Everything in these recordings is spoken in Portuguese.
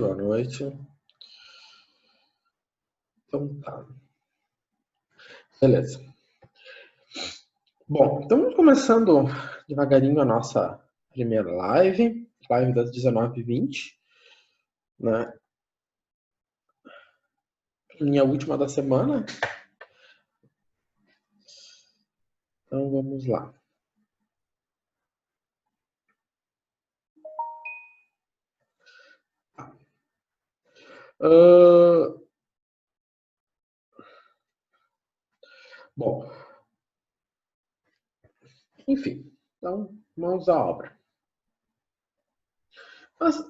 Boa noite. Então tá. Beleza. Bom, estamos começando devagarinho a nossa primeira live das 19h20, né? Minha última da semana. Então vamos lá. Bom, enfim, então vamos à obra.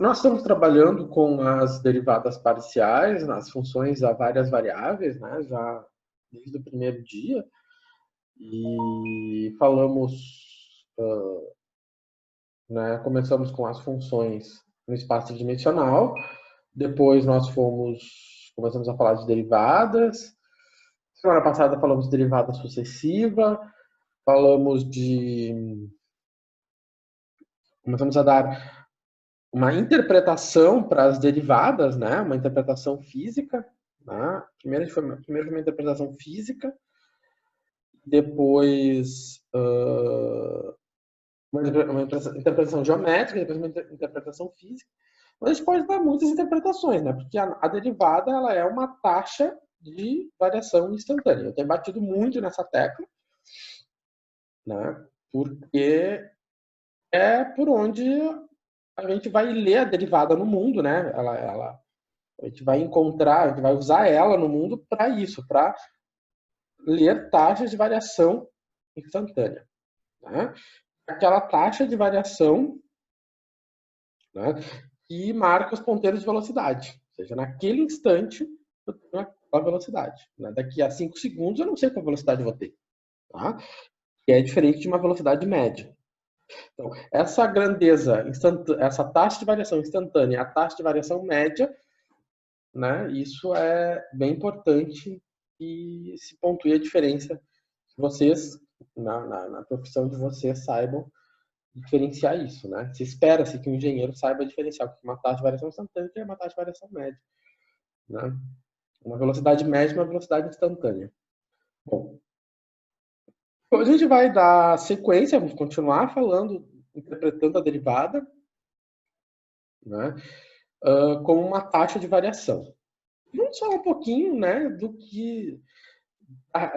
Nós estamos trabalhando com as derivadas parciais, nas funções a várias variáveis, né? Já desde o primeiro dia. E falamos, né, começamos com as funções no espaço dimensional, depois nós começamos a falar de derivadas, semana passada falamos de derivada sucessiva, começamos a dar uma interpretação para as derivadas, né, uma interpretação física, né? Primeiro foi uma interpretação física, depois uma interpretação geométrica, depois uma interpretação física. Mas a gente pode dar muitas interpretações, né? Porque a derivada ela é uma taxa de variação instantânea. Eu tenho batido muito nessa tecla, né? Porque é por onde a gente vai ler a derivada no mundo, né? A gente vai encontrar, a gente vai usar ela no mundo para isso, para ler taxas de variação instantânea, né? Aquela taxa de variação, né, que marca os ponteiros de velocidade. Ou seja, naquele instante, eu tenho a velocidade. Né? Daqui a 5 segundos, eu não sei qual velocidade eu vou ter. Tá? Que é diferente de uma velocidade média. Então, essa grandeza, essa taxa de variação instantânea, a taxa de variação média, né, isso é bem importante e se pontue a diferença que vocês, na profissão de vocês, saibam diferenciar isso, né? Se espera-se que um engenheiro saiba diferenciar o que é uma taxa de variação instantânea e uma taxa de variação média, né? Uma velocidade média e uma velocidade instantânea. Bom, a gente vai dar sequência, vamos continuar falando, interpretando a derivada, né? Como uma taxa de variação. Vamos falar um pouquinho, né,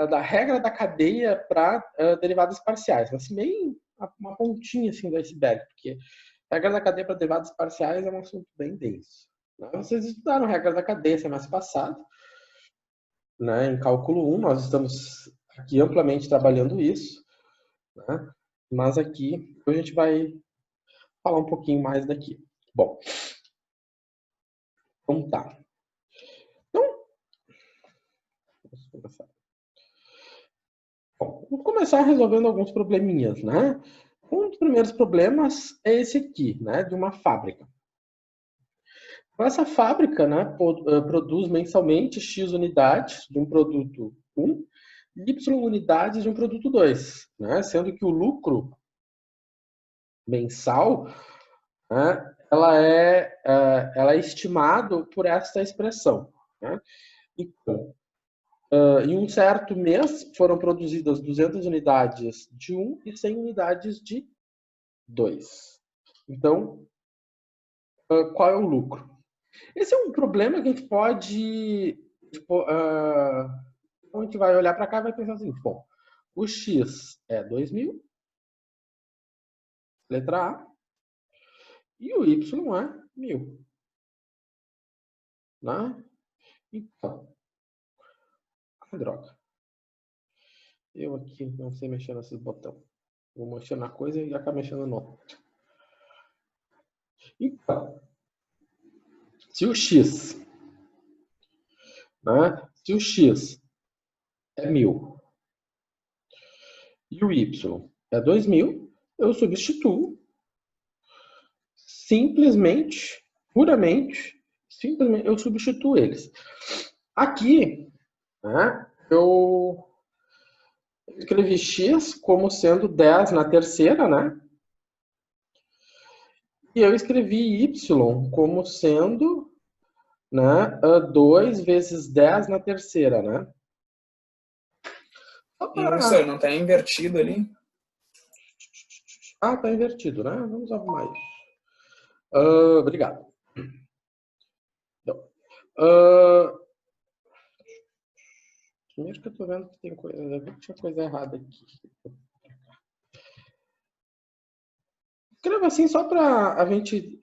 da regra da cadeia para derivadas parciais, mas bem uma pontinha assim do iceberg, porque a regra da cadeia para derivadas parciais é um assunto bem denso. Né? Vocês estudaram a regra da cadeia semestre passado, né? Em cálculo 1, nós estamos aqui amplamente trabalhando isso, né? Mas aqui a gente vai falar um pouquinho mais daqui. Bom, então tá. Então, vamos começar resolvendo alguns probleminhas, né? Um dos primeiros problemas é esse aqui, né? De uma fábrica. Essa fábrica, né, produz mensalmente X unidades de um produto 1 e Y unidades de um produto 2, né? Sendo que o lucro mensal, né, ela é estimado por esta expressão. Né? Então, em um certo mês foram produzidas 200 unidades de 1 e 100 unidades de 2. Então, qual é o lucro? Esse é um problema que a gente pode... a gente vai olhar para cá e vai pensar assim, bom, o X é 2.000, letra A, e o Y é 1.000. Né? Então, droga. Eu aqui não sei mexer nesses botões. Vou mexer na coisa e acabo mexendo no outro. Então, se o X, né? Se o X é 1.000 e o Y é 2.000, eu substituo simplesmente, puramente, eu substituo eles. Aqui, né, eu escrevi X como sendo 10 na terceira, né? E eu escrevi Y como sendo né? 2 vezes 10 na terceira, né? Isso, não está invertido ali. Ah, tá invertido, né? Vamos arrumar isso. Obrigado. Então, primeiro que eu tô vendo que tem coisa, eu vi que tinha coisa errada aqui. Escreva assim só para a gente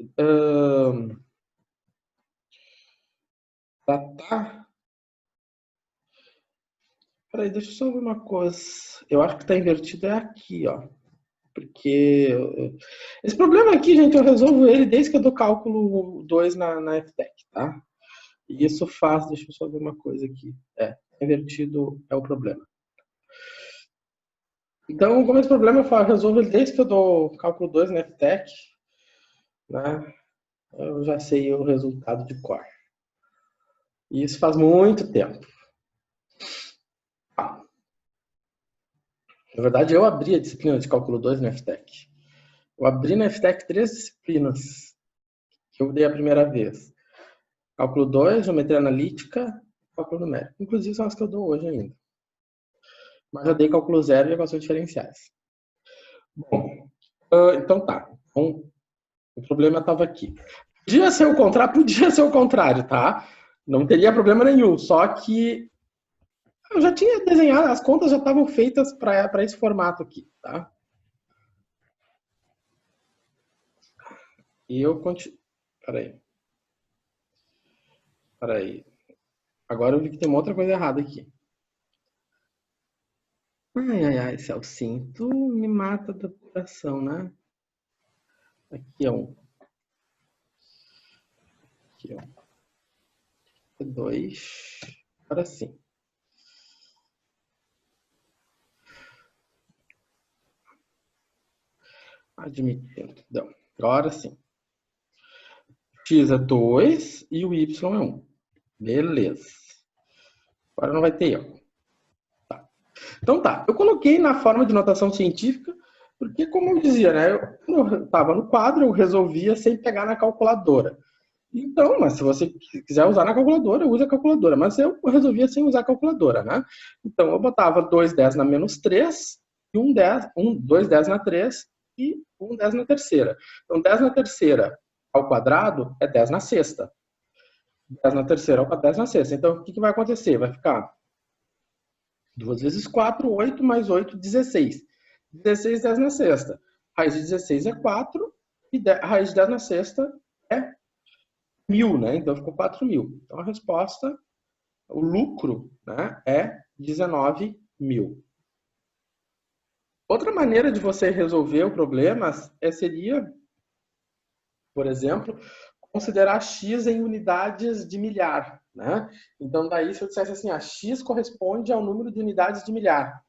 tratar. Peraí, deixa eu só ver uma coisa. Eu acho que tá invertido é aqui, ó. Porque esse problema aqui, gente, eu resolvo ele desde que eu dou cálculo 2 na FTech, tá? E isso faz, deixa eu só ver uma coisa aqui. Invertido é o problema. Então, como esse problema eu resolvo ele desde que eu dou cálculo 2 na FTech, né? Eu já sei o resultado de cor. E isso faz muito tempo. Na verdade, eu abri a disciplina de cálculo 2 na FTech. Eu abri na FTech 3 disciplinas que eu dei a primeira vez. Cálculo 2, geometria analítica, cálculo numérico. Inclusive são as que eu dou hoje ainda. Mas eu dei cálculo 0 e equações diferenciais. Bom, então tá. Então, o problema estava aqui. Podia ser o contrário, tá? Não teria problema nenhum. Só que eu já tinha desenhado, as contas já estavam feitas para esse formato aqui, tá? E eu continuo. Peraí. Agora eu vi que tem uma outra coisa errada aqui. Ai, Celcinto me mata da operação, né? Aqui é um. Aqui é um. 2. Agora sim. Admitindo. Então, agora sim. X é 2 e o Y é 1. Beleza. Agora não vai ter erro. Tá. Então tá. Eu coloquei na forma de notação científica, porque como eu dizia, né? Quando eu estava no quadro, eu resolvia sem pegar na calculadora. Então, mas se você quiser usar na calculadora, usa a calculadora. Mas eu resolvia sem usar a calculadora, né? Então, eu botava 2 10 na menos 3 e 2 10 na 3 e 1 10 na terceira. Então, 10 na terceira ao quadrado é 10 na sexta. 10 na terceira ao quadrado é 10 na sexta. Então, o que vai acontecer? Vai ficar 2 vezes 4, 8, mais 8, 16. 16, 10 na sexta. Raiz de 16 é 4 e a raiz de 10 na sexta é 1.000, né? Então ficou 4.000. Então a resposta, o lucro, né, é 19.000. Outra maneira de você resolver o problema seria, por exemplo, considerar x em unidades de milhar, né? Então daí se eu dissesse assim, x corresponde ao número de unidades de milhar.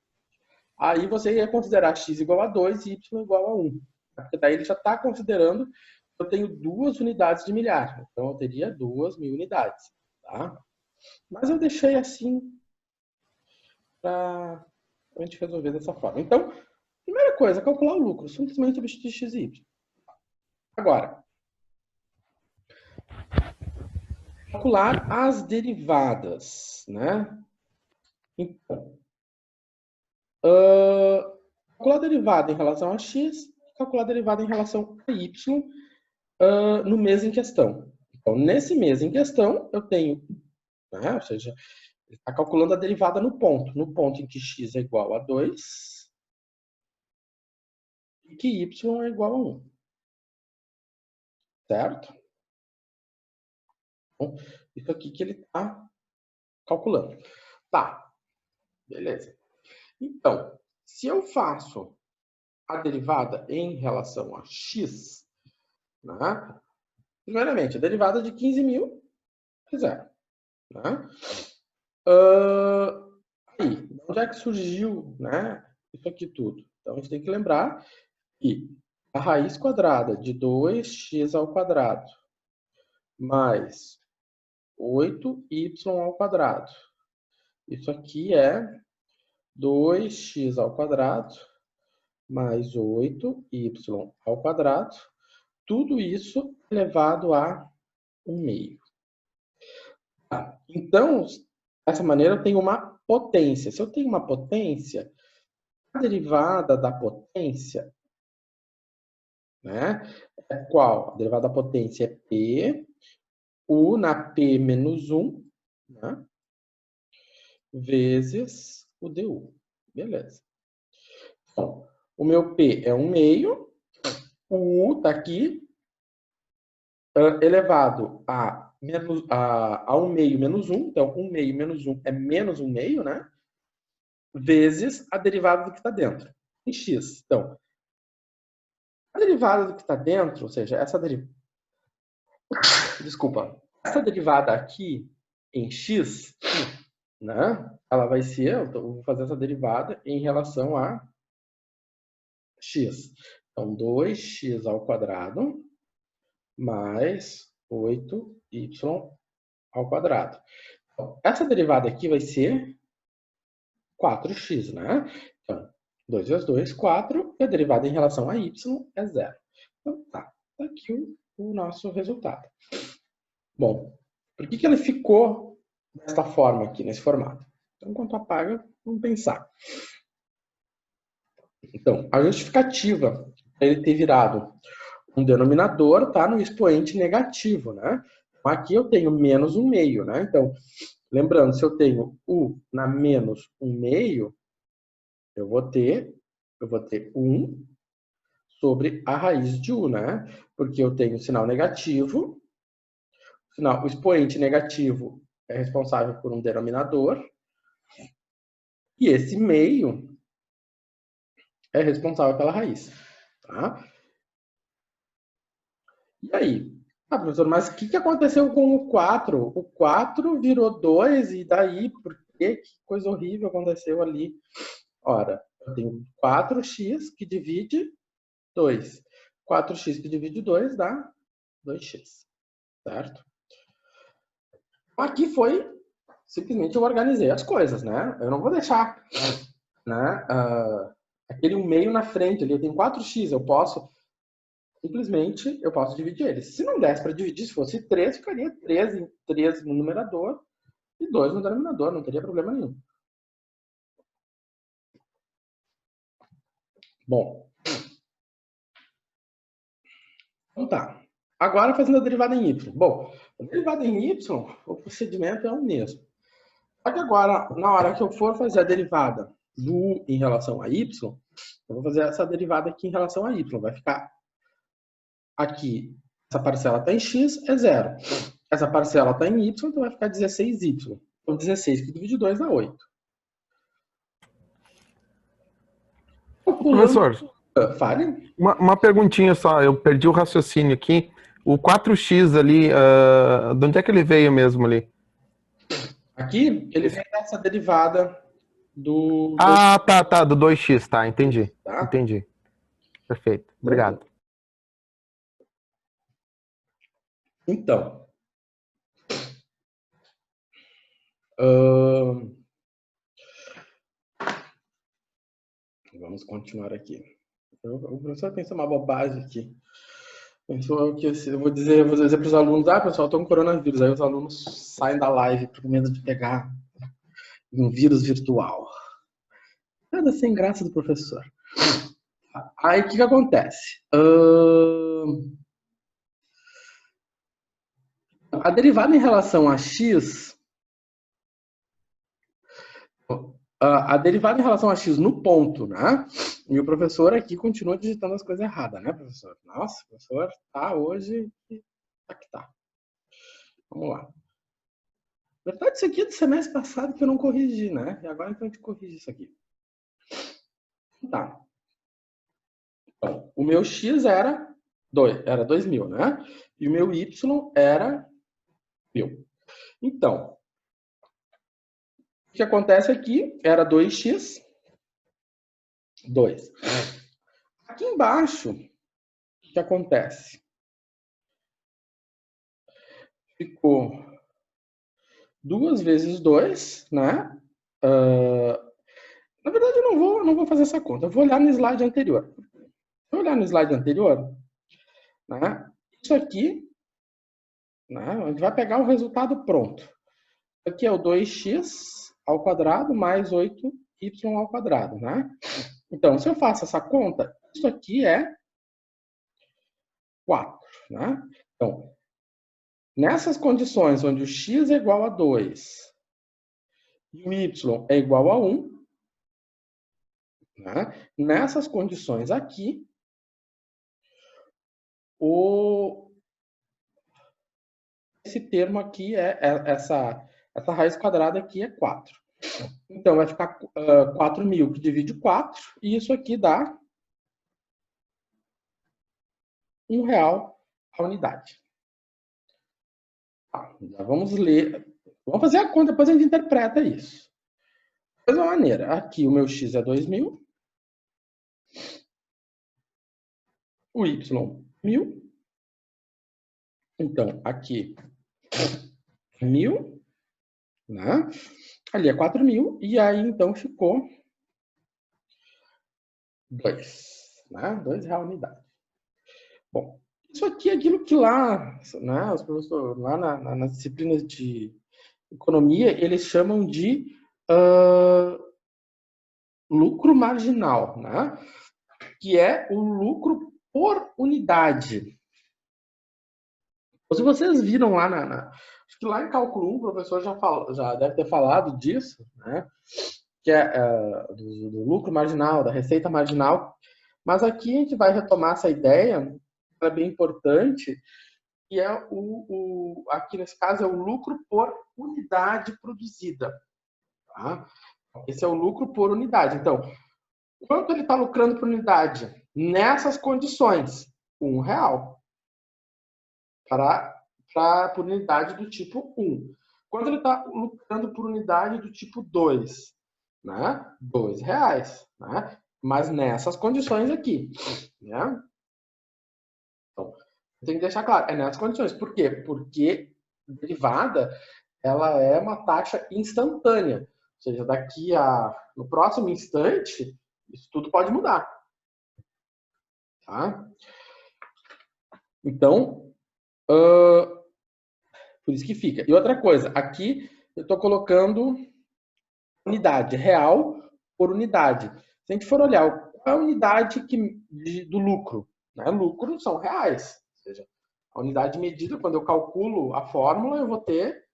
Aí você ia considerar x igual a 2 e y igual a 1. Porque daí ele já está considerando que eu tenho 2 unidades de milhar. Então eu teria 2.000 unidades. Tá? Mas eu deixei assim para a gente resolver dessa forma. Então, primeira coisa, calcular o lucro. Simplesmente substituir x e y. Agora, calcular as derivadas. Né? Então, calcular a derivada em relação a x, calcular a derivada em relação a y no mês em questão. Então, nesse mês em questão, eu tenho, né, ou seja, ele está calculando a derivada no ponto em que x é igual a 2 e que y é igual a 1. Certo? Então, isso aqui que ele está calculando. Tá, beleza. Então, se eu faço a derivada em relação a x, né, primeiramente, a derivada de 15.000 é zero. Né? Aí, de onde é que surgiu, né, isso aqui tudo? Então, a gente tem que lembrar que a raiz quadrada de 2x ao quadrado mais 8y ao quadrado. Isso aqui é 2x ao quadrado mais 8y ao quadrado. Tudo isso elevado a 1/2. Então, dessa maneira, eu tenho uma potência. Se eu tenho uma potência, a derivada da potência, né, é qual? A derivada da potência é P, U na P menos 1, né, vezes o du. Beleza. Então, o meu P é 1 meio, o U está aqui, elevado a 1 meio menos 1, então 1 meio menos 1 é menos 1 meio, né? Vezes a derivada do que está dentro, em x. Então, a derivada do que está dentro, ou seja, essa derivada, desculpa, essa derivada aqui em x, né? Ela vai ser, eu vou fazer essa derivada em relação a x. Então, 2x ao quadrado mais 8y ao quadrado. Então, essa derivada aqui vai ser 4x, né? Então, 2 vezes 2, 4, e a derivada em relação a y é 0. Então, tá aqui o nosso resultado. Bom, por que ele ficou desta forma aqui, nesse formato? Então, enquanto apaga, vamos pensar. Então, a justificativa para ele ter virado um denominador está no expoente negativo, né? Aqui eu tenho menos 1 meio, né? Então, lembrando, se eu tenho u na menos 1 meio, eu vou ter 1 sobre a raiz de u, né? Porque eu tenho sinal negativo, o expoente negativo é responsável por um denominador, e esse meio é responsável pela raiz, tá? E aí? Ah, professor, mas o que aconteceu com o 4? O 4 virou 2, e daí? Por quê? Que coisa horrível aconteceu ali. Ora, eu tenho 4x que divide 2. 4x que divide 2 dá 2x, certo? Aqui foi, simplesmente eu organizei as coisas, né? Eu não vou deixar, né, aquele 1 meio na frente ali. Eu tenho 4x, eu posso dividir eles. Se não desse para dividir, se fosse 3, ficaria 3 no numerador e 2 no denominador, não teria problema nenhum. Bom, então tá. Agora fazendo a derivada em y. Bom, a derivada em y, o procedimento é o mesmo. Só que agora, na hora que eu for fazer a derivada do u em relação a y, eu vou fazer essa derivada aqui em relação a y. Vai ficar aqui, essa parcela está em x, é 0. Essa parcela está em y, então vai ficar 16y. Então 16 que divide 2 dá 8. Professor, Fale. uma perguntinha só, eu perdi o raciocínio aqui. O 4x ali, de onde é que ele veio mesmo ali? Aqui, ele vem dessa derivada do... Ah, tá, do 2x, tá, entendi. Tá? Entendi. Perfeito, obrigado. Então, vamos continuar aqui. O professor pensou uma bobagem aqui. Pensou que eu vou dizer para os alunos, pessoal, estou com coronavírus. Aí os alunos saem da live por medo de pegar um vírus virtual. Nada sem graça do professor. Aí o que acontece? A derivada em relação a x, a derivada em relação a x no ponto, né? E o professor aqui continua digitando as coisas erradas, né, professor? Nossa, o professor tá hoje... Tá que tá. Vamos lá. Na verdade, isso aqui é do semestre passado que eu não corrigi, né? E agora então a gente corrige isso aqui. Tá. Então, o meu x era 2.000, né? E o meu y era 1.000. Então, o que acontece aqui era 2x, 2. Aqui embaixo, o que acontece? Ficou 2 vezes 2, né? Na verdade, eu não vou fazer essa conta. Eu vou olhar no slide anterior. Se eu olhar no slide anterior, né? Isso aqui, né? A gente vai pegar o resultado pronto. Aqui é o 2x ao quadrado mais 8y ao quadrado, né? Então, se eu faço essa conta, isso aqui é 4, né? Então, nessas condições onde o x é igual a 2 e o y é igual a 1, né? Nessas condições aqui, esse termo aqui, essa raiz quadrada aqui é 4. Então, vai ficar 4.000 que divide 4, e isso aqui dá R$1 a unidade. Tá, já vamos ler. Vamos fazer a conta, depois a gente interpreta isso. Da mesma maneira, aqui o meu x é 2.000, o y 1.000. Então, aqui 1.000, né? Ali é 4.000, e aí então ficou 2, né? R$2 a unidade. Bom, isso aqui é aquilo que lá, né, os professores, lá nas disciplinas de economia, eles chamam de lucro marginal, né? Que é o lucro por unidade. Se vocês viram lá acho que lá em cálculo 1, o professor já deve ter falado disso, né? Que é do lucro marginal, da receita marginal. Mas aqui a gente vai retomar essa ideia, que é bem importante, que é aqui nesse caso é o lucro por unidade produzida. Tá? Esse é o lucro por unidade. Então, quanto ele está lucrando por unidade? Nessas condições, R$1 por unidade do tipo 1. Quanto ele está lucrando por unidade do tipo 2? Né? R$2. Né? Mas nessas condições aqui. Né? Então, tem que deixar claro, é nessas condições. Por quê? Porque derivada ela é uma taxa instantânea. Ou seja, no próximo instante, isso tudo pode mudar. Tá? Então, por isso que fica. E outra coisa, aqui eu estou colocando unidade real por unidade. Se a gente for olhar qual é a unidade do lucro, né? Lucro são reais. Ou seja, a unidade medida, quando eu calculo a fórmula, eu vou ter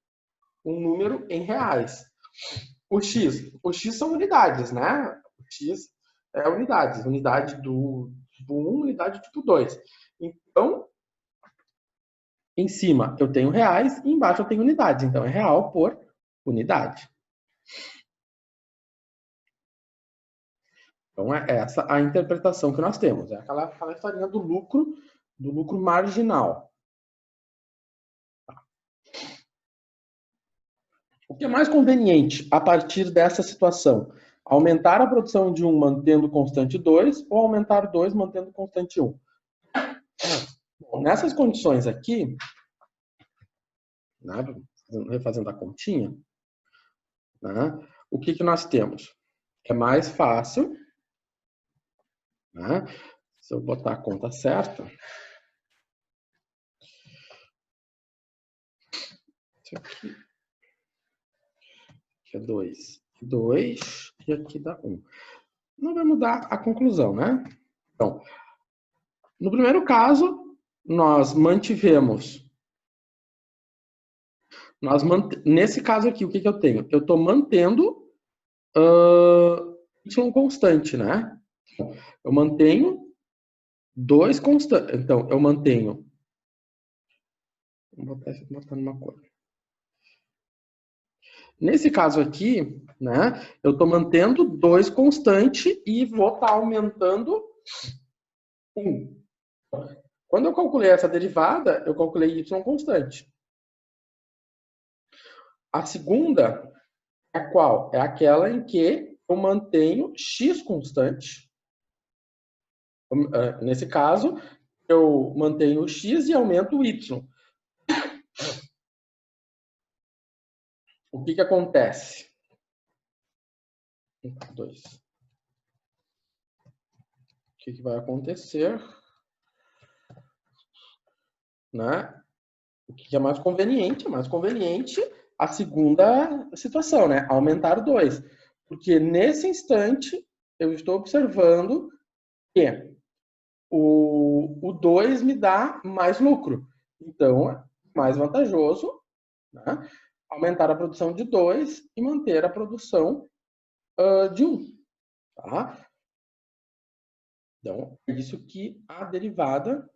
um número em reais. O X são unidades, né? O X é unidades. Unidade do tipo 1, unidade do tipo 2. Então, em cima eu tenho reais e embaixo eu tenho unidades. Então, é real por unidade. Então, é essa a interpretação que nós temos. É aquela historinha do lucro marginal. O que é mais conveniente a partir dessa situação? Aumentar a produção de 1 mantendo constante 2 ou aumentar 2 mantendo constante 1? Bom, nessas condições aqui, né, refazendo a continha, né, o que nós temos? É mais fácil, né, se eu botar a conta certa, isso aqui é 2, e aqui dá 1. Não vai mudar a conclusão, né? Então, no primeiro caso, nós mantivemos. Nesse caso aqui, o que eu tenho? Eu estou mantendo y constante, né? Eu mantenho 2 constantes. Então, eu mantenho. Vou botar numa cor. Nesse caso aqui, né? Eu estou mantendo 2 constante e vou estar aumentando 1. Quando eu calculei essa derivada, eu calculei y constante. A segunda é qual? É aquela em que eu mantenho x constante. Nesse caso, eu mantenho o x e aumento o y. O que acontece? 2. O que vai acontecer? Né? O que é mais conveniente? É mais conveniente a segunda situação, né? Aumentar o 2. Porque nesse instante eu estou observando que o 2 me dá mais lucro. Então, é mais vantajoso, né, aumentar a produção de 2 e manter a produção de 1. Tá? Então, é isso que a derivada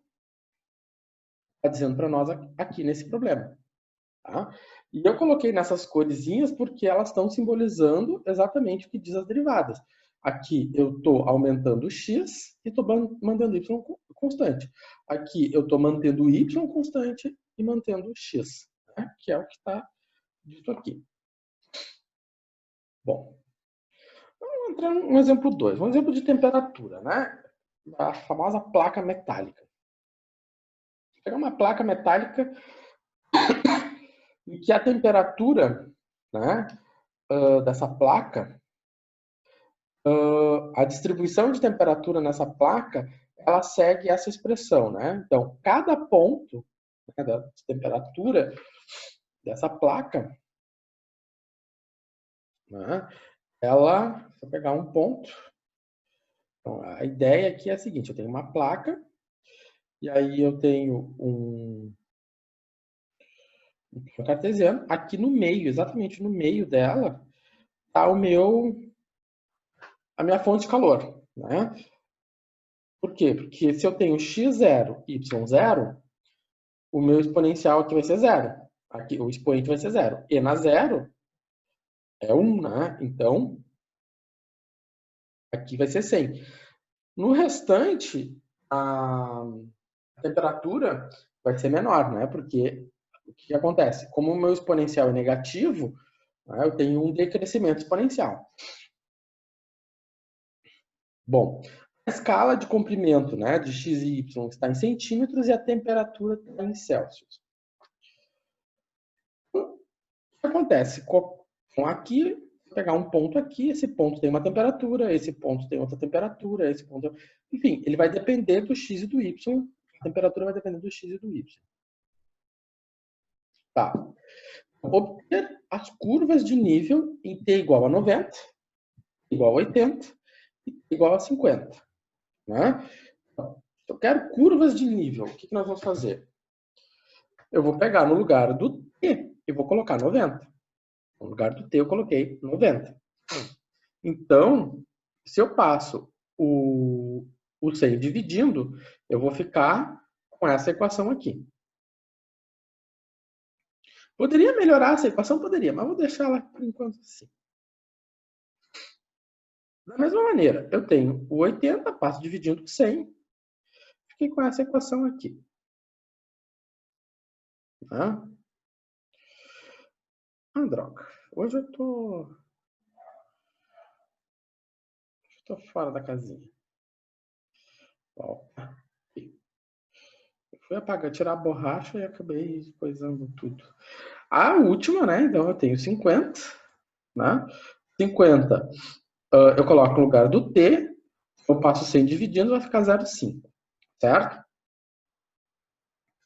está dizendo para nós aqui nesse problema. Tá? E eu coloquei nessas coresinhas porque elas estão simbolizando exatamente o que diz as derivadas. Aqui eu estou aumentando o x e estou mantendo y constante. Aqui eu estou mantendo o y constante e mantendo o x, né? Que é o que está dito aqui. Bom, vamos entrar num exemplo 2, um exemplo de temperatura, né? A famosa placa metálica. Vou pegar uma placa metálica em que a temperatura, né, dessa placa, a distribuição de temperatura nessa placa, ela segue essa expressão, né? Então, cada ponto, né, da temperatura dessa placa, né, ela, vou pegar um ponto. Então, a ideia aqui é a seguinte: eu tenho uma placa e aí eu tenho um cartesiano. Aqui no meio, exatamente no meio dela, está a minha fonte de calor, né? Por quê? Porque se eu tenho x0 e y0, o meu exponencial aqui vai ser 0. Aqui o expoente vai ser 0. E na 0 é 1, né? Então, aqui vai ser 100. No restante, a temperatura vai ser menor, né? Porque o que acontece? Como o meu exponencial é negativo, né, eu tenho um decrescimento exponencial. Bom, a escala de comprimento, né, de x e y está em centímetros e a temperatura está em Celsius. O que acontece? Aqui, vou pegar um ponto aqui, esse ponto tem uma temperatura, esse ponto tem outra temperatura, esse ponto... Enfim, ele vai depender do x e do y, a temperatura vai depender do x e do y. Tá. Obter as curvas de nível em t igual a 90, igual a 80 e t igual a 50. Né? Então, eu quero curvas de nível. O que nós vamos fazer? Eu vou pegar no lugar do t e vou colocar 90. No lugar do t eu coloquei 90. Então, se eu passo o 100 dividindo, eu vou ficar com essa equação aqui. Poderia melhorar essa equação? Poderia, mas vou deixar ela por enquanto assim. Da mesma maneira, eu tenho o 80, passo dividindo por 100, fiquei com essa equação aqui. Tá? Ah, droga. Hoje eu tô fora da casinha. Volta. Eu fui apagar, tirar a borracha e acabei coisando tudo. A última, né? Então eu tenho 50, né? 50 eu coloco no lugar do t, eu passo 100 dividindo, vai ficar 0,5, certo?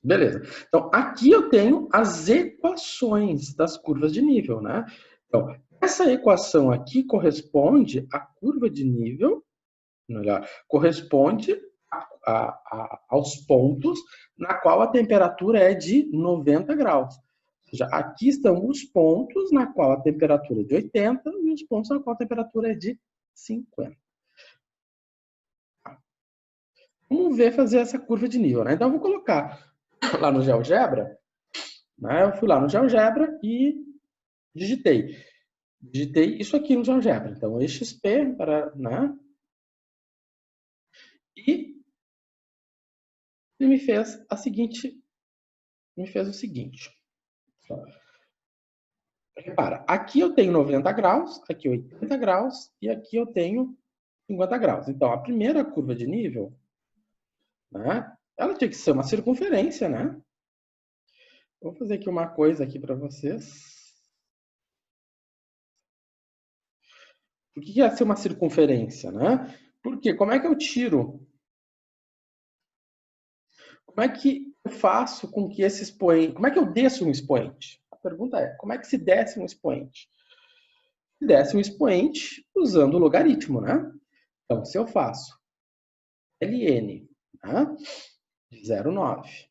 Beleza. Então, aqui eu tenho as equações das curvas de nível, né? Então, essa equação aqui corresponde à curva de nível, melhor, corresponde aos pontos na qual a temperatura é de 90 graus. Ou seja, aqui estão os pontos na qual a temperatura é de 80 e os pontos na qual a temperatura é de 50. Vamos ver fazer essa curva de nível, né? Então, eu vou colocar lá no GeoGebra, né? Eu fui lá no GeoGebra e digitei isso aqui no GeoGebra. Então, EXP para, né? E ele me fez o seguinte. Repara, aqui eu tenho 90 graus, aqui 80 graus e aqui eu tenho 50 graus. Então, a primeira curva de nível, né? Ela tinha que ser uma circunferência, né? Vou fazer aqui uma coisa aqui para vocês. Por que ia ser uma circunferência, né? Porque como é que eu tiro? Como é que eu faço com que esse expoente... Como é que eu desço um expoente? A pergunta é, como é que se desce um expoente? Se desce um expoente usando o logaritmo, né? Então, se eu faço ln, né, de 0,9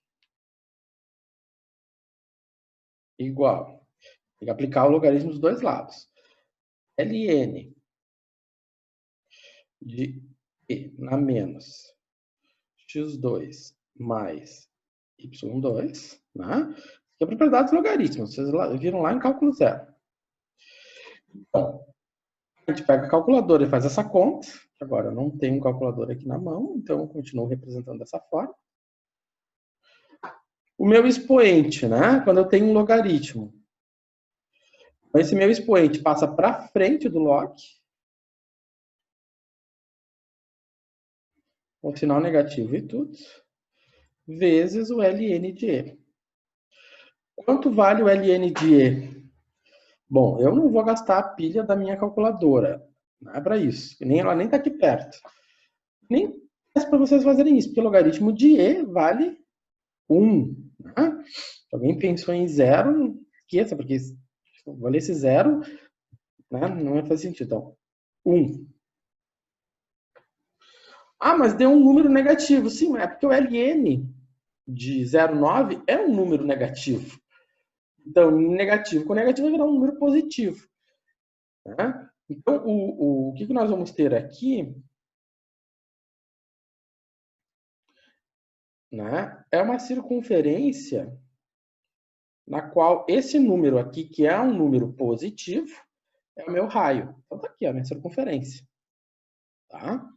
igual, tem que aplicar o logaritmo dos dois lados. ln de e na menos x2 mais y2, né? Que é a propriedade dos logaritmos. Vocês viram lá em cálculo zero. Então, a gente pega a calculadora e faz essa conta. Agora, eu não tenho calculadora aqui na mão, então eu continuo representando dessa forma. O meu expoente, né? Quando eu tenho um logaritmo. Esse meu expoente passa para frente do log. Com sinal negativo e tudo. Vezes o ln de e. Quanto vale o ln de e? Bom, eu não vou gastar a pilha da minha calculadora. Não é para isso. Ela nem está aqui perto. Nem peço para vocês fazerem isso, porque o logaritmo de e vale 1. Né? Se alguém pensou em zero, esqueça, porque se eu valer esse zero, né, não vai fazer sentido. Então, 1. Ah, mas deu um número negativo. Sim, é porque o ln de 0,9 é um número negativo. Então, negativo com negativo vai virar um número positivo. Né? Então, o que nós vamos ter aqui, né, é uma circunferência na qual esse número aqui, que é um número positivo, é o meu raio. Então, tá aqui, ó, a minha circunferência. Tá?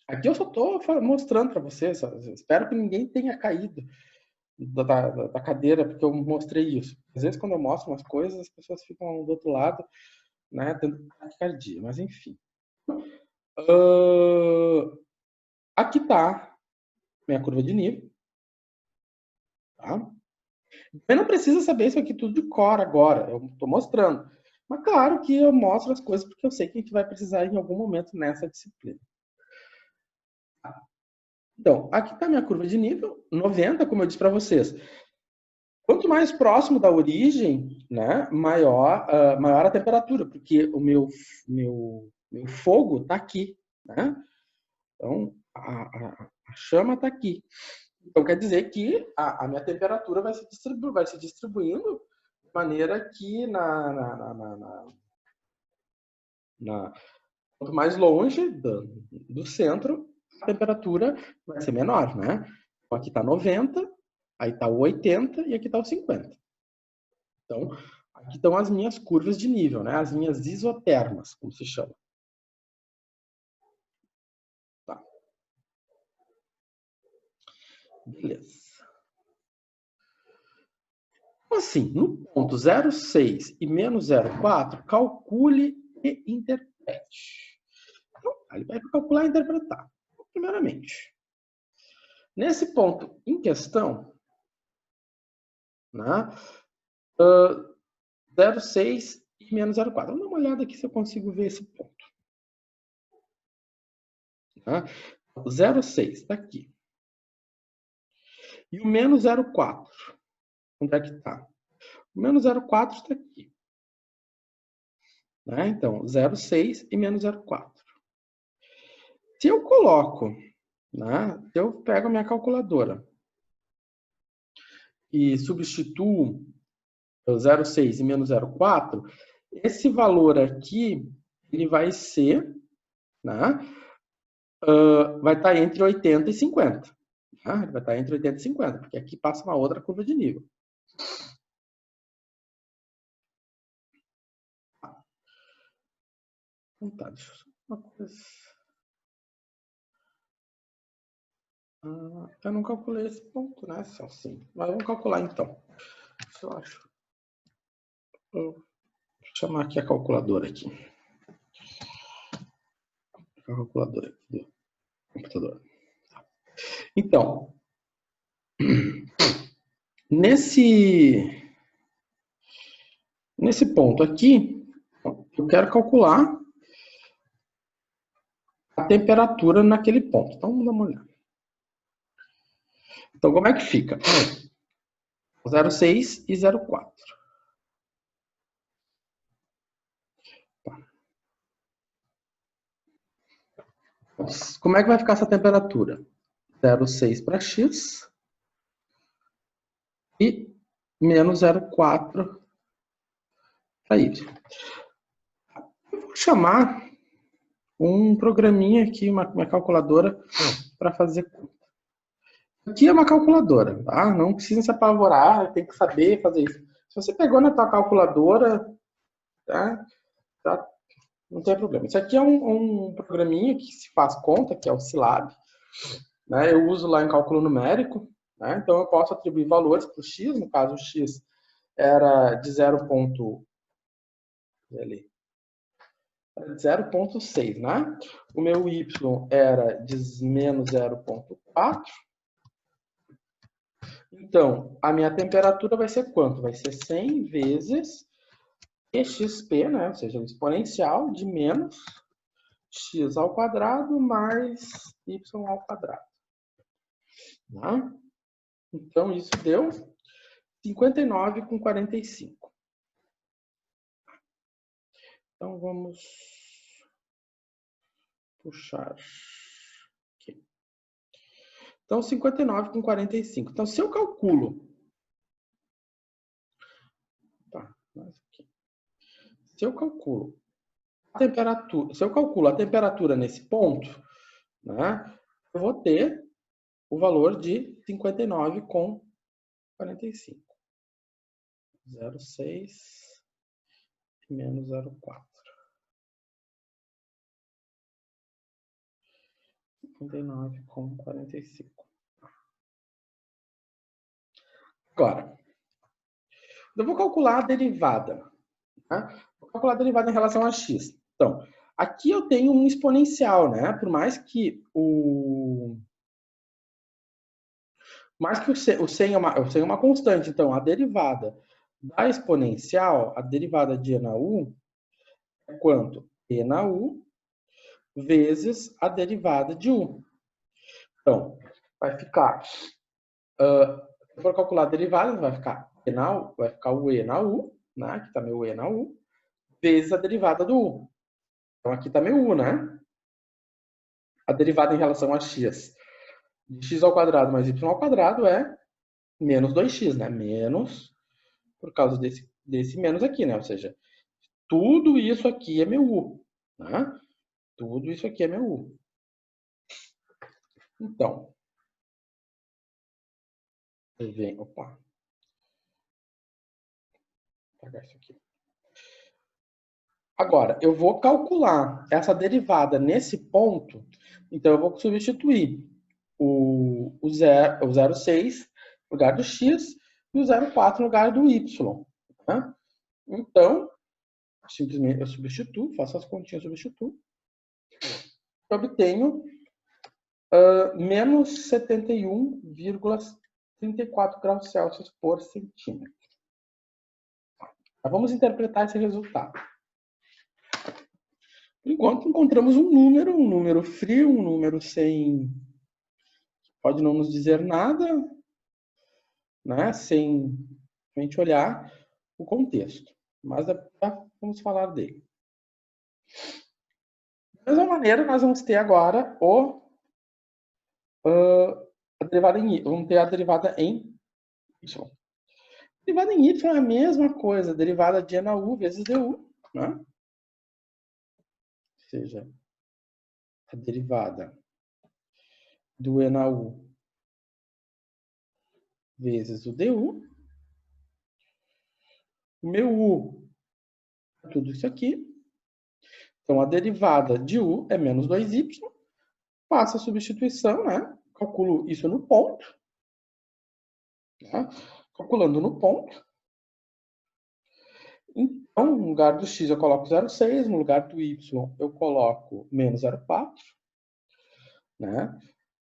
Aqui eu só estou mostrando para vocês. Espero que ninguém tenha caído da cadeira, porque eu mostrei isso. Às vezes, quando eu mostro umas coisas, as pessoas ficam do outro lado, né, tendo taquicardia. Mas, enfim. Aqui está minha curva de nível. Tá? Eu não preciso saber isso aqui tudo de cor agora. Eu estou mostrando. Mas, claro que eu mostro as coisas porque eu sei que a gente vai precisar em algum momento nessa disciplina. Então, aqui está a minha curva de nível, 90, como eu disse para vocês. Quanto mais próximo da origem, né, maior a temperatura, porque o meu fogo está aqui. Né? Então, a chama está aqui. Então, quer dizer que a minha temperatura vai se distribuindo de maneira que quanto mais longe do centro, a temperatura vai ser menor, né? Então, aqui está 90, aí está o 80 e aqui está o 50. Então, aqui estão as minhas curvas de nível, né? As minhas isotermas, como se chama. Tá. Beleza. Então, assim, no ponto 0,6 e menos 0,4, calcule e interprete. Então, ele vai calcular e interpretar. Primeiramente, nesse ponto em questão, né, 0,6 e menos 0,4. Vamos dar uma olhada aqui se eu consigo ver esse ponto. Tá? 0,6 está aqui. E o menos 0,4, onde é que está? O menos 0,4 está aqui. Né? Então, 0,6 e menos 0,4. Se eu coloco, né, se eu pego a minha calculadora e substituo 0,6 e menos 0,4, esse valor aqui, ele vai ser, né, vai estar entre 80 e 50. Né? Ele vai estar entre 80 e 50, porque aqui passa uma outra curva de nível. Então tá, deixa eu uma coisa. Eu não calculei esse ponto, né? Só assim. Mas vamos calcular então. Eu acho. Vou chamar aqui a calculadora aqui. A calculadora aqui do computador. Então, nesse ponto aqui, eu quero calcular a temperatura naquele ponto. Então, vamos dar uma olhada. Então, como é que fica? 0,6 e 0,4. Como é que vai ficar essa temperatura? 0,6 para X e menos 0,4 para Y. Eu vou chamar um programinha aqui, uma calculadora, para fazer conta. Aqui é uma calculadora, tá? Não precisa se apavorar, tem que saber fazer isso. Se você pegou na tua calculadora, tá? Não tem problema. Isso aqui é um programinha que se faz conta, que é o Scilab. Né? Eu uso lá em cálculo numérico. Né? Então, eu posso atribuir valores para o x. No caso, o x era de 0,6, né? O meu y era de menos 0,4. Então, a minha temperatura vai ser quanto? Vai ser 100 vezes exp, né? Ou seja, o exponencial de menos x ao quadrado mais y ao quadrado. Tá? Então, isso deu 59,45. Então, vamos puxar aqui. Então, 59,45. Então, se eu calculo... Tá, aqui. Se eu calculo a temperatura, a temperatura nesse ponto, né, eu vou ter o valor de 59,45. 0,6 menos 0,4. 59,45. Agora, eu vou calcular a derivada. Tá? Vou calcular a derivada em relação a x. Então, aqui eu tenho um exponencial, né? Por mais que o 100 é uma constante. Então, a derivada da exponencial, a derivada de e na u, é quanto? E na u vezes a derivada de u. Então, vai ficar... se eu for calcular a derivada, vai ficar o e na u, né? Aqui está meu e na u, vezes a derivada do u. Então, aqui está meu u, né? A derivada em relação a x de x ao quadrado mais y ao quadrado é menos 2x, né? Menos, por causa desse menos aqui, né? Ou seja, tudo isso aqui é meu u, né? Tudo isso aqui é meu u. Então, opa. Vou apagar isso aqui. Agora, eu vou calcular essa derivada nesse ponto, então eu vou substituir o 0,6 no lugar do x e o 0,4 no lugar do y. Né? Então, simplesmente eu substituo, faço as continhas, substituo, eu obtenho menos 71,34 graus Celsius por centímetro. Vamos interpretar esse resultado. Por enquanto, encontramos um número frio, um número sem... pode não nos dizer nada, né? Sem a gente olhar o contexto. Mas vamos falar dele. Da mesma maneira, nós vamos ter agora a derivada em y. Vamos ter a derivada em y. A derivada em y é a mesma coisa, a derivada de e na u vezes du, né? Ou seja, a derivada do e na u vezes o du. O meu u é tudo isso aqui. Então, a derivada de u é menos 2y. Faço a substituição, né? Calculo isso no ponto. Né? Calculando no ponto. Então, no lugar do x eu coloco 0,6. No lugar do y eu coloco menos 0,4. Né?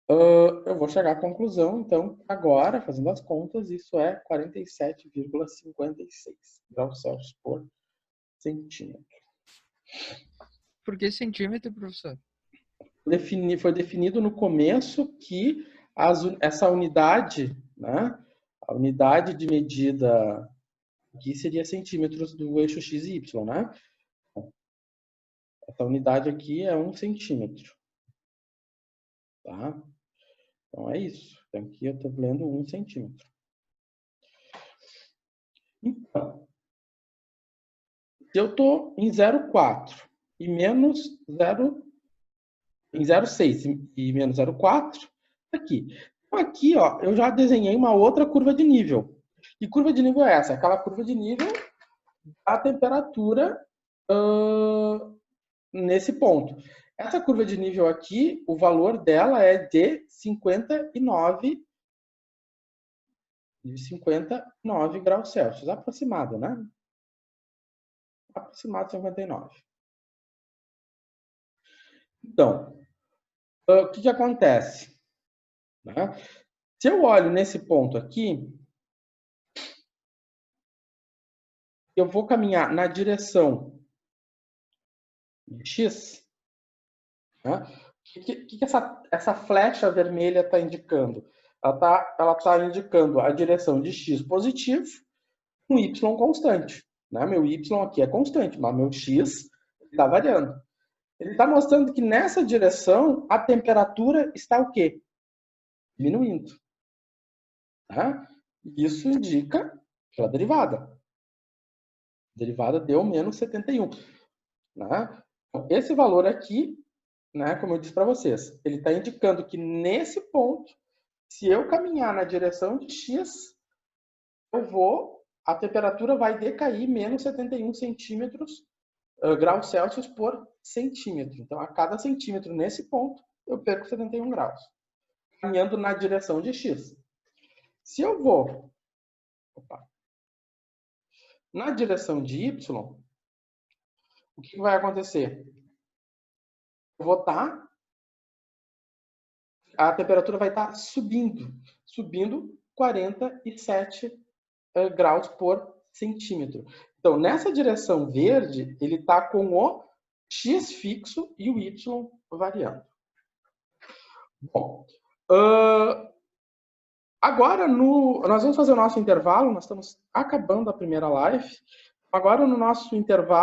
Eu vou chegar à conclusão, então, agora, fazendo as contas, isso é 47,56 graus Celsius por centímetro. Por que centímetro, professor? Foi definido no começo que essa unidade, né, A unidade de medida aqui seria centímetros do eixo x e y, né? Essa unidade aqui é 1 centímetro. Tá? Então é isso. Então, aqui eu estou lendo 1 centímetro. Então, se eu estou em 0,4 e menos 0, em 0,6 e menos 0,4, aqui. Então, aqui, ó, eu já desenhei uma outra curva de nível. Que curva de nível é essa? Aquela curva de nível da temperatura nesse ponto. Essa curva de nível aqui, o valor dela é de 59 graus Celsius. Aproximado, né? Aproximado de 59. Então, o que acontece? Né? Se eu olho nesse ponto aqui, eu vou caminhar na direção de x. Né? O que essa flecha vermelha está indicando? Ela tá indicando a direção de x positivo com y constante. Né? Meu y aqui é constante, mas meu x está variando. Ele está mostrando que nessa direção a temperatura está o quê? Diminuindo. Tá? Isso indica pela derivada. A derivada deu menos 71. Né? Então, esse valor aqui, né, como eu disse para vocês, ele está indicando que nesse ponto, se eu caminhar na direção de x, a temperatura vai decair menos 71 graus Celsius por centímetro. Então, a cada centímetro nesse ponto, eu perco 71 graus, caminhando na direção de x. Se eu vou na direção de y, o que vai acontecer? Eu vou estar, a temperatura vai estar subindo 47 graus por centímetro. Então, nessa direção verde, ele está com o x fixo e o y variando. Bom, agora nós vamos fazer o nosso intervalo, nós estamos acabando a primeira live. Agora no nosso intervalo,